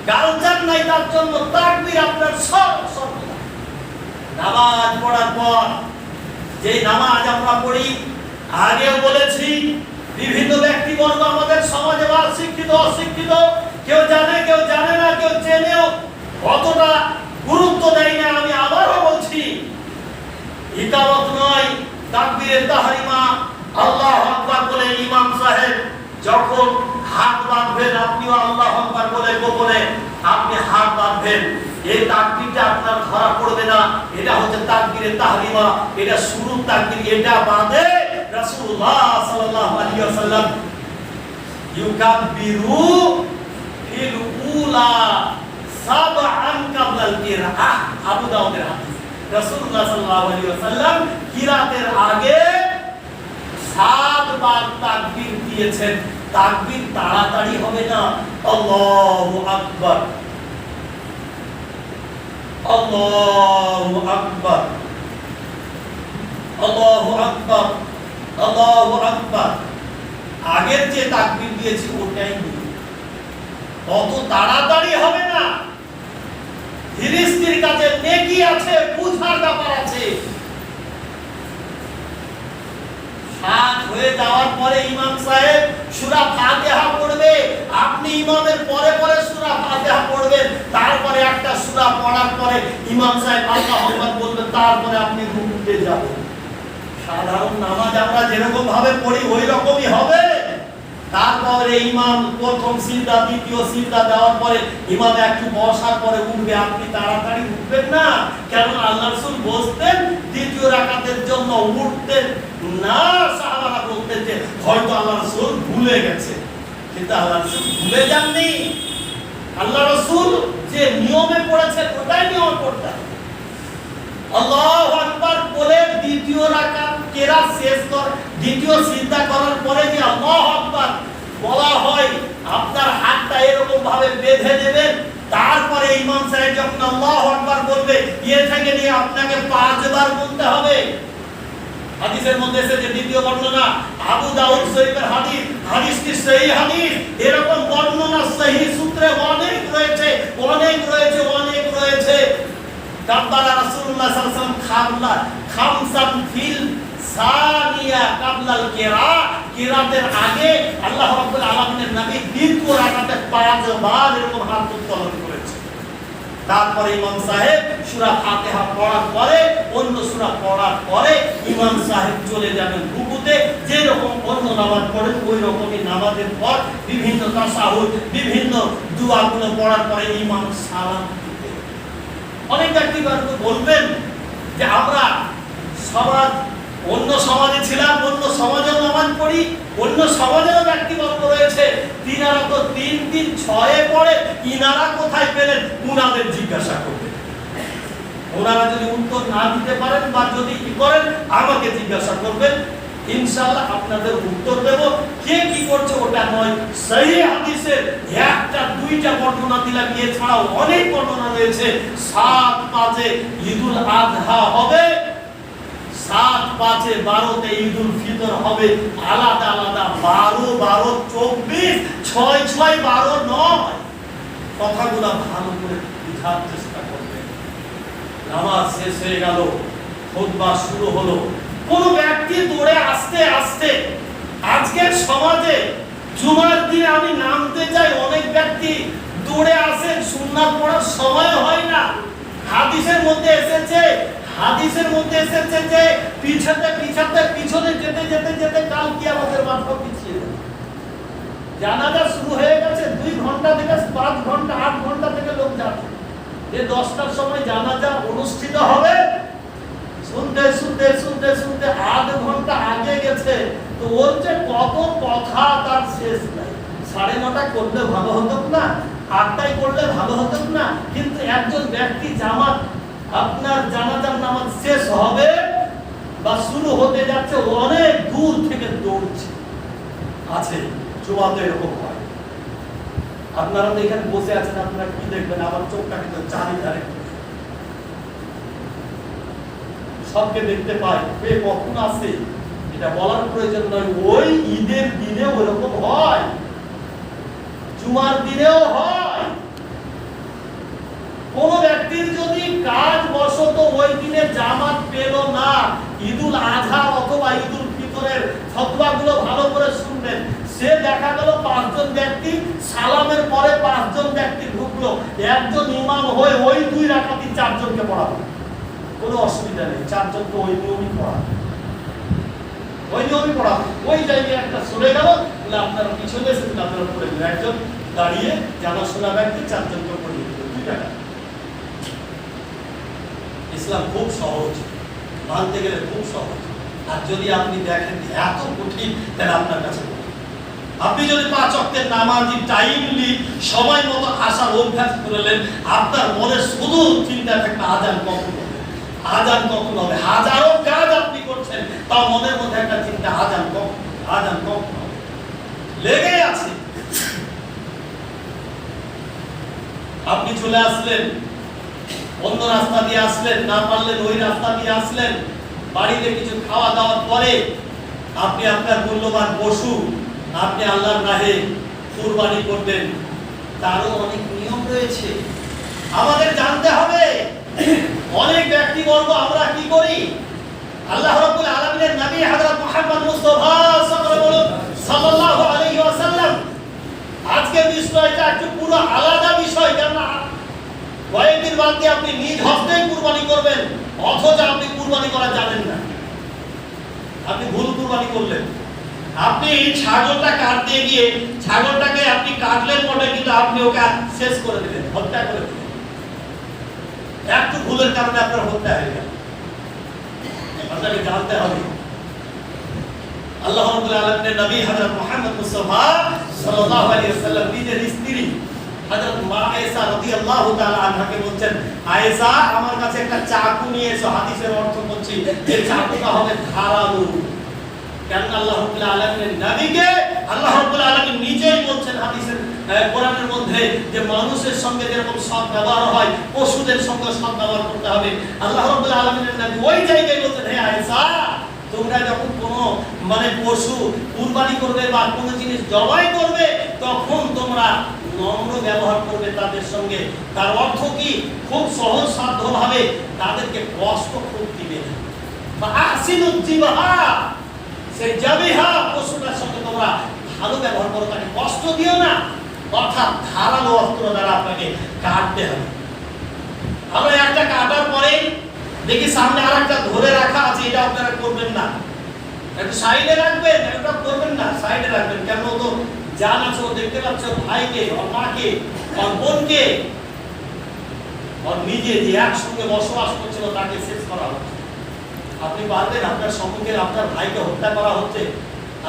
কালচার নাই, তার জন্য তাকবীর আপনার সব সর্বদা। নামাজ পড়ার পর যে নামাজ আমরা পড়ি, আগেও বলেছি বিভিন্ন ব্যক্তিবর্গ আমাদের সমাজে বা শিক্ষিত অশিক্ষিত, কেউ জানে কেউ জানে না, কেউ জেনেও অতটা গুরুত্ব দেয় না। আমি আবারও বলছি, ইকামত নয়, তাকবীরে তাহরিমা, আল্লাহু আকবার বলে ইমাম সাহেব যখন হাত বাঁধবেন, আপনিও আল্লাহু আকবার বলে গোপনে আপনি হাত বাঁধবেন। এই তাকবীরটা আপনার ধরা পড়বে না, এটা হচ্ছে তাকবীরে তাহরিমা, এটা শুরুর তাকবীর। এটা বাদে রাসূলুল্লাহ সাল্লাল্লাহু আলাইহি ওয়াসাল্লাম ইউকাব্বিরু ফিল উলা সাবআন কাবলাল কিরাআহ, আবু দাউদের হাদিস। রাসূলুল্লাহ সাল্লাল্লাহু আলাইহি ওয়াসাল্লাম কিরাতের আগে 7 বার তাকবীর দিয়েছেন। তাকবীর তাড়াতাড়ি হবে না। আল্লাহু আকবার, আল্লাহু আকবার, আল্লাহু আকবার, আল্লাহু আকবার। আগের যে তাকবীর দিয়েছি ওটাই দিই, অত তাড়াতাড়ি হবে না। ফিলিস্তির কাছে নেকি আছে, বুঝার ব্যাপার আছে। সাত হয়ে যাওয়ার পরে ইমাম সাহেব সূরা ফাতিহা পড়বে, আপনি ইমামের পরে পরে সূরা ফাতিহা পড়বেন। তারপরে একটা সূরা পড়ার পরে ইমাম সাহেব আল্লাহু আকবার বলবেন, তারপরে আপনি রুকুতে যাবেন। সাধারণ নামাজ আমরা যেরকম ভাবে পড়ি ওই রকমই হবে। তারপরে ইমাম প্রথম সিজদা, দ্বিতীয় সিজদা দেওয়ার পরে ইমাম একটু বসার পরে উঠবে, আপনি তাড়াতাড়ি উঠবেন না। কারণ আল্লাহ রাসূল বসতেন, দ্বিতীয় রাকাতের জন্য উঠতেন না। সাহাবারা বলতেন যে হয়তো আল্লাহ রাসূল ভুলে গেছে, কিন্তু আল্লাহ রাসূল ভুলে যাননি। আল্লাহ রাসূল যে নিয়মে পড়েছেন ওটাই নিয়ম করতেন। আল্লাহু আকবার বলে দ্বিতীয় রাকাত কেরাত শেষ করে দ্বিতীয় সিজদা করার পরে যে আল্লাহু আকবার বলা হয়, আপনার হাতটা এরকম ভাবে বেঁধে নেবেন। তারপরে ইমাম সাহেব যখন আল্লাহু আকবার বলবে, এ থেকে নিয়ে আপনাকে 5 বার বলতে হবে। হাদিসের মধ্যে এসেছে, দ্বিতীয় বর্ণনা আবু দাউদ শরীফের হাদিস, হাদিসটি সহিহ হাদিস। এরকম বর্ণনা সহিহ সূত্রে অনেক রয়েছে, অনেক রয়েছে, অনেক রয়েছে। কাব্বারা রাসূলুল্লাহ সাল্লাল্লাহু আলাইহি ওয়াসাল্লাম খামসান ফিল সানিয়া কাবলাল কিরা, কিরাতের আগে আল্লাহ রাব্বুল আলামিনের নবী দ্বিতীয় রাকাতে 5 বার এরকম হাত উত্তোলন করেছে। তারপরে ইমাম সাহেব সূরা ফাতিহা পড়ার পরে, অন্য সূরা পড়ার পরে ইমাম সাহেব চলে যাবেন রুকুতে। যেরকম অন্য নামাজ পড়েন ওই রকমই নামাজের পর বিভিন্ন তাশাহুদ, বিভিন্ন দুআগুলো পড়ার পরে ইমাম সালাম দিবেন। অনেক ব্যক্তিবর্গ বলবেন যে আমরা সমাজ, অন্য সমাজে ছিলাম, অন্য সমাজেও নামাজ পড়ি, অন্য সমাজেরও ব্যক্তিবর্গ রয়েছে, তিনারা তো 3-3-6 পড়ে, ইনারা কোথায় পেলেন? উনাদের জিজ্ঞাসা করবেন। ওনারা যদি উত্তর না দিতে পারেন বা যদি কি করেন আমাকে জিজ্ঞাসা করবেন, ইনশাআল্লাহ আপনাদের উত্তর দেব। কে কি করছে ওটা নয়, সহিহ হাদিসের একটা দুইটা বর্ণনা দিলাম, এছাড়াও অনেক বর্ণনা রয়েছে। 7-5-এ ঈদুল আযহা হবে, 7-5-এ 12-তে ঈদুল ফিতর হবে, আলাদা আলাদা 12-12, 24, 6-6, 12 নয়। কথাগুলো ভালো করে বোঝার চেষ্টা করবেন। নামাজ শেষ হয়ে গেল, খুতবা শুরু হলো, কোন ব্যক্তি দৌড়ে আসতে আসতে আজকের সমাজে জুমার দিনে আমি নামতে যাই, অনেক ব্যক্তি দৌড়ে আসেন, সুন্নাত পড়ার সময় হয় না। হাদিসের মধ্যে এসেছে যে পিছনে যেতে যেতে যেতে কাল কিয়ামতের মাথা পিছিয়ে যাবে। জানাজা শুরু হয়ে গেছে 2 ঘন্টা থেকে 5 ঘন্টা 8 ঘন্টা থেকে লোক যাচ্ছে, যে 10টার সময় জানাজা অনুষ্ঠিত হবে, শুনতে শুনতে শুনতে শুনতে 8 ঘন্টা আগে গেছে। তো ওর যে কত কথা তার শেষ নাই। 9:30 করলে ভালো হতো না, 8টায় করলে ভালো হতো না, কিন্তু একজন ব্যক্তি জামাত আপনার জানাজার নামাজ শেষ হবে বা শুরু হতে যাচ্ছে, অনেক দূর থেকে দৌড়ছে আছে। জুমাতে এরকম হয়। আপনারা তো এখানে বসে আছেন, আপনারা কি দেখবেন? আমার চোখটা কিন্তু চারিধারে সবকে দেখতে পাই, কে কখন আসে এটা বলার প্রয়োজন নয়। ওই ঈদের দিনে ওরকম হয়, জুমার দিনেও হয়। কোন ব্যক্তির যদি কাজ বশত ওই দিনে জামাত পেল না, ঈদুল আজহা অথবা ঈদুল ফিতরের ফতোয়াগুলো ভালো করে শুনবেন। সে দেখা গেল 5 জন ব্যক্তি সালামের পরে 5 জন ব্যক্তি ঢুকলো, একজন ইমাম হয়ে ওই 2 রাকাতই 4 জনকে পড়াবে, কোনো অসুবিধা নেই। 4 জনকে ওই নিয়মই পড়াবে, ওই জায়গায় একটা চলে গেল, বলে আপনারা পিছনে এসেছেন, আপনারা পড়ে দিন। একজন দাঁড়িয়ে জানাশোনা ব্যক্তি 4 জনকে পড়িয়ে দিল, 2 টাকা। ইসলাম খুব সহজ, মানতে গেলে খুব সহজ। আর যদি আপনি দেখেন এত কঠিন, তাহলে আপনার কাছে আপনি যদি 5 ওয়াক্তের নামাজি টাইমলি সময় মতো আসার অভ্যাস করলেন, আপনার মনে শুধু চিন্তা থাকবে আজান কখন হবে, আজান কখন হবে। হাজারো কাজ আপনি করছেন, তাও মনের মধ্যে একটা চিন্তা আজান কখন হবে, লেগে আছে। আপনি চলে আসলেন, অন্য রাস্তা দিয়ে আসলেন, না পারলেন ওই রাস্তা দিয়ে আসলেন, বাড়িতে কিছু খাওয়া দাওয়ার পরে আপনি আপনার মূল্যবান পশু আপনি আল্লাহর রাহে কুরবানি করবেন, তারও অনেক নিয়ম রয়েছে, আমাদের জানতে হবে। অনেক ব্যক্তিবর্গ আমরা কি করি, আল্লাহ রাব্বুল আলামিনের নবী হযরত মুহাম্মদ মুস্তাফা সাল্লাল্লাহু আলাইহি ওয়াসাল্লাম, আজকের বিষয়টা একটু পুরো আলাদা বিষয়। কারণ কয়েকদিন বাদ দিয়ে আপনি নিজ হস্তেই কুরবানি করবেন, অথচ আপনি কুরবানি করা জানেন না, আপনি ভুল কুরবানি করলেন। আপনি ছাগলটা কাটতে গিয়ে ছাগলটাকে আপনি কাটলেন বটে, কিন্তু আপনি ওকে শেষ করে দিলেন, হত্যা করে দিলেন। একটু ভুলের কারণে আপনার হত্যা হয়ে গেল। আপনাকে জানতে হবে আল্লাহ রাব্বুল আলামিনের নবী হযরত মুহাম্মদ মুস্তাফা সাল্লাল্লাহু আলাইহি ওয়াসাল্লাম নিজের স্ত্রী হযরত মা আয়েশা রাদিয়াল্লাহু তাআলা আনহাকে বলছেন, আয়েশা আমার কাছে একটা চাকু নিয়ে এসো। হাদিসের অর্থ বলছি যে চাকুটা হবে ধারালো। কেন আল্লাহ রাব্বুল আলামিনের নবীকে আল্লাহ রাব্বুল আলামিন নিজেই বলছেন হাদিসের কোরআনের মধ্যে যে মানুষের সঙ্গে যেরকম সৎ ব্যবহার হয়, পশুদের সঙ্গে সৎ ব্যবহার করতে হবে। আল্লাহ রাব্বুল আলামিনের নবী ওই জায়গায় বলছেন, হে আয়েশা, তোমরা যখন কোনো পশু কুরবানি করবে বা কোনো জিনিস জবাই করবে, তখন তোমরা নম্র ব্যবহার করবে তাদের সঙ্গে। তার অর্থ কি? খুব সহজ সাধ্য ভাবে তাদেরকে কষ্ট খুব দিবে না। বা আহসিনুজ জিবহা, সেই জাবিহা পশুটার সঙ্গে তোমরা ভালো ব্যবহার করো, তাকে কষ্ট দিও না। অর্থাৎ ধারালো অস্ত্র দ্বারা আপনাকে কাটতে হবে। আমরা একটা কাটার পরে দেখি সামনে আরেকটা ধরে রাখা আছে, এটা আপনারা করবেন না, একটু সাইডে রাখবেন, এটা করবেন না, সাইডে রাখবেন। কেন? তো জান আছে, ও দেখতে পাচ্ছে ভাইকে, ওর মাকে, ওর বোনকে, ওর নিজে যে একসঙ্গে বসবাস করছিল তাকে শেষ করা হচ্ছে। আপনি পারবেন? আপনার সম্মুখে আপনার ভাইকে হত্যা করা হচ্ছে,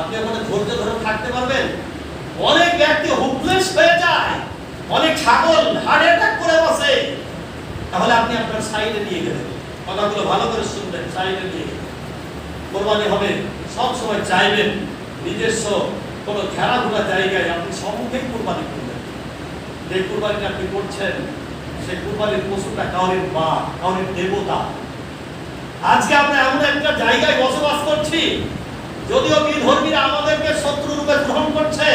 আপনি ওখানে ধৈর্য ধরে থাকতে পারবেন? অনেক ব্যক্তি হোপলেস হয়ে যায়, অনেক ছাগল হার্ট অ্যাটাক করে বসে। তাহলে আপনি আপনার সাইডে নিয়ে গেলেন, কথাগুলো ভালো করে শুনবেন, সাইডে নিয়ে গেলেন। কোরবানি হবে, সব সময় চাইবেন নিজস্ব কোনো খেলাধুলা জায়গায় আপনি সম্মুখেই কোরবানি করবেন। যে কোরবানিটা আপনি করছেন, সেই কোরবানির পশুটা কাউরির মা, কাউরির দেবতা। আজকে আমরা এমন একটা জায়গায় বসবাস করছি, যদিও বিধর্মীরা আমাদেরকে শত্রু রূপে গ্রহণ করছে,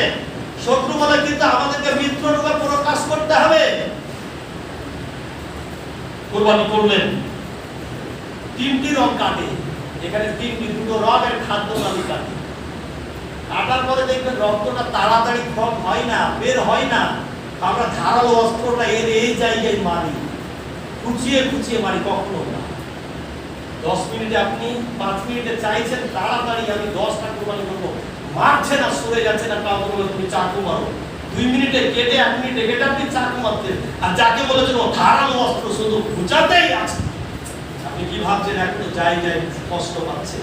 শত্রু বলে কিন্তু আমাদেরকে মিত্র রূপে প্রকাশ করতে হবে। কোরবানি করলেন, 3টি রং কাটে, এখানে দুটো রগের খাদ্য আমি কাটি, কাটার পরে দেখবেন রক্তটা তাড়াতাড়ি ক্ষরণ হয় না, বের হয় না। আমরা ধারালো অস্ত্রটা এর এই জায়গায় মারি, খুঁচিয়ে খুঁচিয়ে মারি, কখনো না। 10 মিনিটে আপনি 5 মিনিটে চাইছেন তাড়াতাড়ি আমি 10টা কুরবানি করবো, মারছে না, সরে যাচ্ছে না, কাউকে বলে তুমি চাকু মারো, 2 মিনিটে কেটে 1 মিনিটে কেটে আপনি চাকু মারতেন। আর যাকে বলেছেন ও ধারালো অস্ত্র শুধু খুঁচাতেই আছে, আপনি কি ভাবছেন এখনো জায়গায় কষ্ট পাচ্ছে?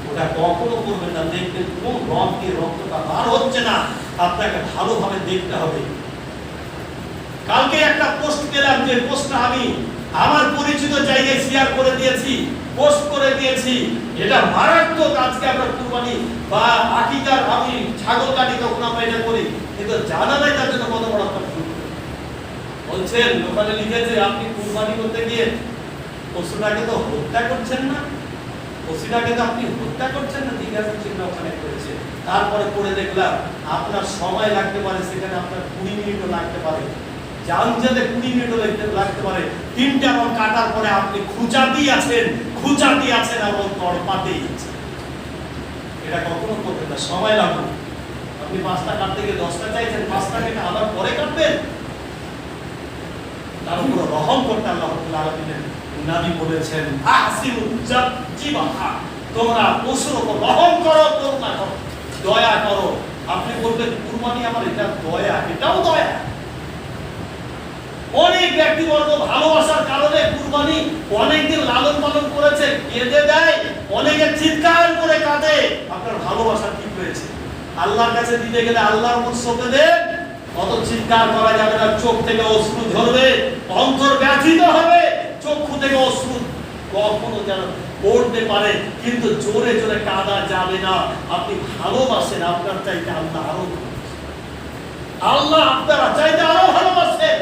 ওটা কখনো করবেন না। দেখবেন কোন রং দিয়ে রক্তটা বার হচ্ছে না, আপনাকে ভালোভাবে দেখতে হবে। কালকে একটা পোস্ট পেলাম, যে পোস্টটা আমি আমার পরিচিত জায়গায় শেয়ার করে দিয়েছি, পোস্ট করে দিয়েছি। এটা মারাত্মক। আজকে আমরা কুরবানি বা আকিকার আমি ছাগল কাটি, তখন আমরা এটা করি, কিন্তু জানা নাই তার জন্য কত বড় একটা ভুল। বলছেন ওখানে লিখেছে আপনি কুরবানি করতে গিয়ে পশুটাকে তো হত্যা করছেন না, পশুটাকে তো আপনি হত্যা করছেন না, জিজ্ঞাসা চিহ্ন ওখানে করেছে। তারপরে পড়ে দেখলাম আপনার সময় লাগতে পারে, সেখানে আপনার 20 মিনিটও লাগতে পারে, জানজাতে 20 মিনিটও লাগতে পারে। 3টা রং কাটার পরে আপনি খুঁচাতেই আছেন এবং তড়পাতেই আছেন। এটা কখনো করবেন না, সময় লাগবে। আপনি 5টা কাটতে গিয়ে 10টা চাইছেন, 5টা কেটে আবার পরে কাটবেন। তার উপর রহম করতে আল্লাহ রাব্বুল আলামিনের নবী বলেছেন, আহসিনু জাবজিবাহা, তোমরা পশুর উপর রহম করো, করুণা করো, দয়া করো। আপনি বলবেন কুরবানি আমার এটা দয়া, এটাও দয়া। অনেক ব্যক্তিবর্গ ভালোবাসার কারণে কুরবানি অনেকদিন লালন পালন করেছে, কেঁদে দেয়, অনেকে চিৎকার করে কাঁদে। আপনার ভালোবাসা ঠিক হয়েছে, আল্লাহর কাছে দিতে গেলে আল্লাহর মুখ সঁপে দেন, অত চিৎকার করা যাবে না। চোখ থেকে অশ্রু ঝরবে, অন্তর ব্যথিত হবে, চক্ষু থেকে অশ্রু কখনো যেন পড়তে পারে, কিন্তু জোরে জোরে কাঁদা যাবে না। আপনি ভালোবাসেন, আপনার চাইতে আল্লাহ আরো, আল্লাহ আপনারা চাইতে আরো ভালোবাসেন।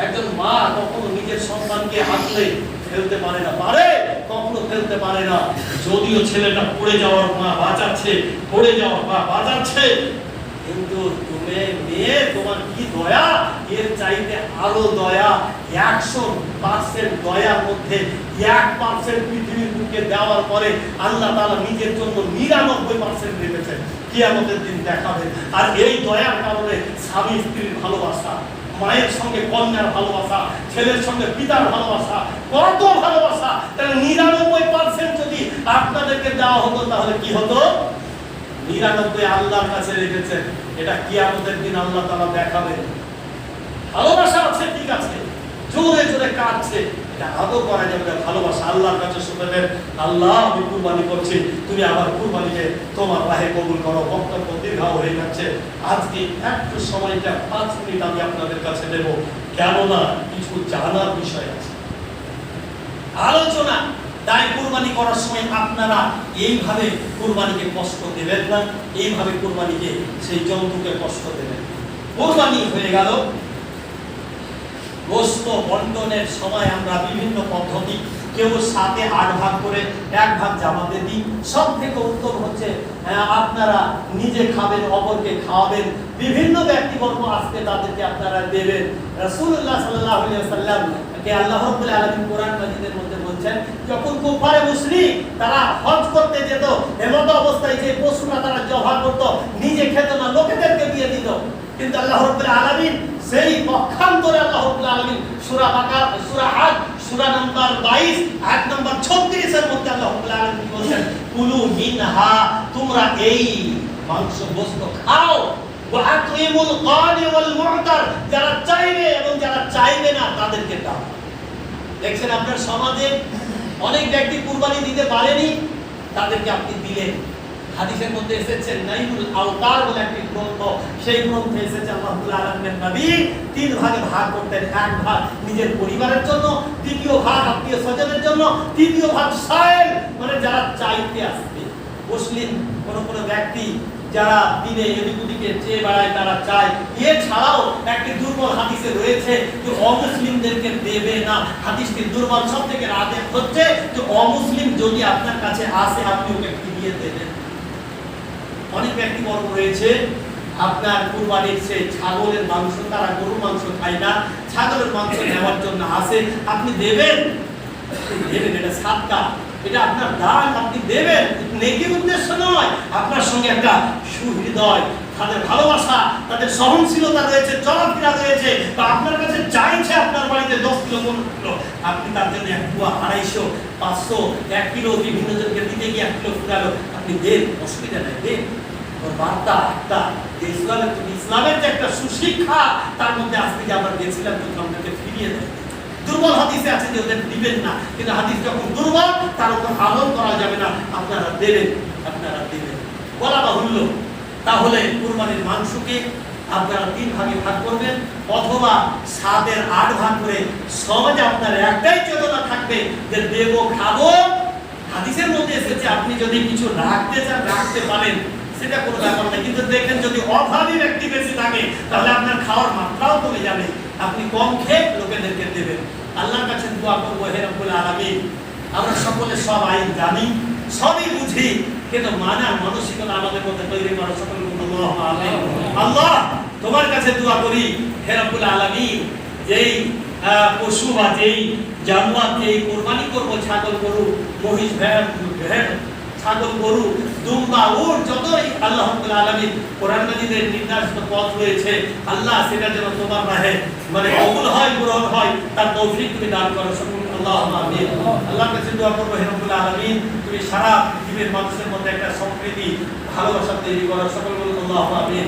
একজন মা কখনো নিজের সন্তানকে হাতলে ফেলতে পারে না, পারে কখনো ফেলতে পারে না। যদিও ছেলেটা পড়ে যাওয়ার মা বাঁচাচ্ছে, পড়ে যাওয়ার মা বাঁচাচ্ছে, কিন্তু তুমি মেয়ে, তোমার কি দয়া, এর চাইতে আরো দয়া। 100% দয়ার মধ্যে 1% পৃথিবীর বুকে দেওয়ার পরে আল্লাহ তাআলা নিজের জন্য 99% রেখেছেন, কিয়ামতের দিন দেখাবেন। আর এই দয়ার কারণে স্বামী স্ত্রীর ভালোবাসা, মায়ের সঙ্গে কন্যার ভালোবাসা, ছেলের সঙ্গে পিতার ভালোবাসা, কত ভালোবাসা। তাহলে 99% যদি আপনাদেরকে দেওয়া হতো তাহলে কি হতো? 99 আল্লাহর কাছে রেখেছেন, এটা কিয়ামতের দিন আল্লাহ তাআলা দেখাবেন। ভালোবাসা আছে, ঠিক আছে, জোরে জোরে কাঁদছে, এটা আদর করা যাবে না। ভালোবাসা আল্লাহর কাছে শুনে দেন, আল্লাহ আমি কুরবানি করছি, তুমি আমার কুরবানিকে তোমার রাহে কবুল করো। বক্তব্য দীর্ঘ হয়ে যাচ্ছে, আজকে একটু সময়টা 5 মিনিট আমি আপনাদের কাছে দেব, কেননা কিছু জানার বিষয় আছে, আলোচনা। তাই কুরবানি করার সময় আপনারা এইভাবে কুরবানিকে কষ্ট দেবেন না, এইভাবে কুরবানিকে সেই জন্তুকে কষ্ট দেবেন। কুরবানি হয়ে গেল, গোশত বন্টনের সময় আমরা বিভিন্ন পদ্ধতি, কেউ 7-এ 8 ভাগ করে 1 ভাগ জামাতে দিই। সব থেকে উত্তম হচ্ছে আপনারা নিজে খাবেন, অপরকে খাওয়াবেন। বিভিন্ন ব্যক্তিবর্গ আসবে, তাদেরকে আপনারা দেবেন। রাসূলুল্লাহ সাল্লাল্লাহু আলাইহি ওয়াসাল্লাম কে আল্লাহ রাব্বুল আলামিন কোরআন মাজিদের মধ্যে বলছেন, যখন কুফারে মুশরিক তারা হজ করতে যেত, এমত অবস্থায় যে পশুটা তারা জবাহ করত, নিজে খেত না, লোকেদেরকে দিয়ে দিত। কিন্তু আল্লাহ রাব্বুল আলামিন সেই পক্ষান্তরে আল্লাহ রাব্বুল আলামিন সূরা বাকারা, সূরা হজ, সূরা নাম্বার 22 আয়াত নাম্বার 36 এর মধ্যে আল্লাহ রাব্বুল আলামিন বলেন, কুলু মিনহা, তোমরা এই মাংস গোশত খাও, ওয়া আতইমুল কানি ওয়াল মু'তার, যারা চাইবে এবং যারা চাইবে না তাদেরকে দাও। দেখছেন আপনার সমাজে অনেক ব্যক্তি কুরবানি দিতে পারেনি, তাদেরকে আপনি দিলেন। হাদিসের মধ্যে এসেছে নাইমুল আওতার বলে একটি গ্রন্থ, সেই গ্রন্থে এসেছে আল্লাহ রাব্বুল আলামিনের নবী 3 ভাগে ভাগ করতেন। 1 ভাগ নিজের পরিবারের জন্য, 2য় ভাগ আত্মীয় স্বজনের জন্য, 3য় ভাগ সায়েল মানে যারা চাইতে আসবে। মুসলিম কোন ব্যক্তি যারা দিনে এদিক ওদিকে চেয়ে বেড়ায়, তারা চায়। এছাড়াও একটি দুর্বল হাদিসে রয়েছে যে অমুসলিমদেরকে দেবে না। হাদিসটি দুর্বল, সব থেকে রাজেহ হচ্ছে যে অমুসলিম যদি আপনার কাছে আসে আপনি ওকে ফিরিয়ে দেবেন। অনেক ব্যক্তিবর্গ রয়েছে আপনার কুরবানির সেই ছাগলের মাংস, তারা গরুর মাংস খায় না, ছাগলের মাংস নেওয়ার জন্য আসে, আপনি দেবেন, এটা সাদকা। এটা আপনার দান, আপনি দেবেন, নেকির উদ্দেশ্য নয়। আপনার সঙ্গে একটা সুহৃদয়, তাদের ভালোবাসা, তাদের সহনশীলতা রয়েছে, চলাফেরা রয়েছে, বা আপনার কাছে চাইছে আপনার বাড়িতে 10 কিলো 15 কিলো, আপনি তার জন্য 1 পোয়া 250 500 1 কিলো বিভিন্ন জনকে দিতে গিয়ে 1 কিলো ফুরালো, আপনি দেন, অসুবিধা নেই, দেন। ওর বার্তা একটা ইসলামের যে একটা সুশিক্ষা, তার মধ্যে আজকে যে আমরা গেছিলাম আপনাকে ফিরিয়ে দেয়। দুর্বল হাদিসে আছে যে ওদের দিবেন না, কিন্তু হাদিস যখন দুর্বল তার উপর আমল করা যাবে না, আপনারা দেবেন, আপনারা দেবেন। বলা বাহুল্য, তাহলে কুরবানির মাংসকে আপনারা 3 ভাগে ভাগ করবেন, অথবা 7-এর 8 ভাগ করে। সমাজে আপনার একটাই চেতনা থাকবে যে দেব, খাবো। হাদিসের মধ্যে এসেছে আপনি যদি কিছু রাখতে চান রাখতে পারেন, সেটা কোনো ব্যাপার না, কিন্তু দেখেন যদি অভাবী ব্যক্তি বেশি থাকে তাহলে আপনার খাওয়ার মাত্রাও কমে যাবে, আপনি কম খেয়ে লোকেদেরকে দেবেন। আল্লাহর কাছে দোয়া করবো, হে রব্বুল আলামিন, আমরা সকলে সব আইন জানি, সবই বুঝি, কিন্তু মানার মানসিকতা আমাদের মধ্যে তৈরি করা সকল আল্লাহুম্মা আমিন। আল্লাহ, তোমার কাছে দোয়া করি, হে রব্বুল আলামিন, যেই পশু বা যেই জানোয়ার, যেই কুরবানি করবো, ছাগল গরু, মহিষ ভেড়া, ছাগল গরু, দুম্বা, উট, যতই আল্লাহ রাব্বুল আলামিন কোরআন মাজিদের নির্দেশিত পথ রয়েছে, আল্লাহ সেটা যেন তোমার রাহে মানে কবুল হয়, গ্রহণ হয়, তার তৌফিক তুমি দান করো সকল আল্লাহুম্মা আমিন। আল্লাহর কাছে দোয়া করবো, হে রব্বুল আলামিন, তুমি সারা পৃথিবীর মানুষের মধ্যে একটা সম্প্রীতি, ভালোবাসা তৈরি করো সকল আল্লাহুম্মা আমিন।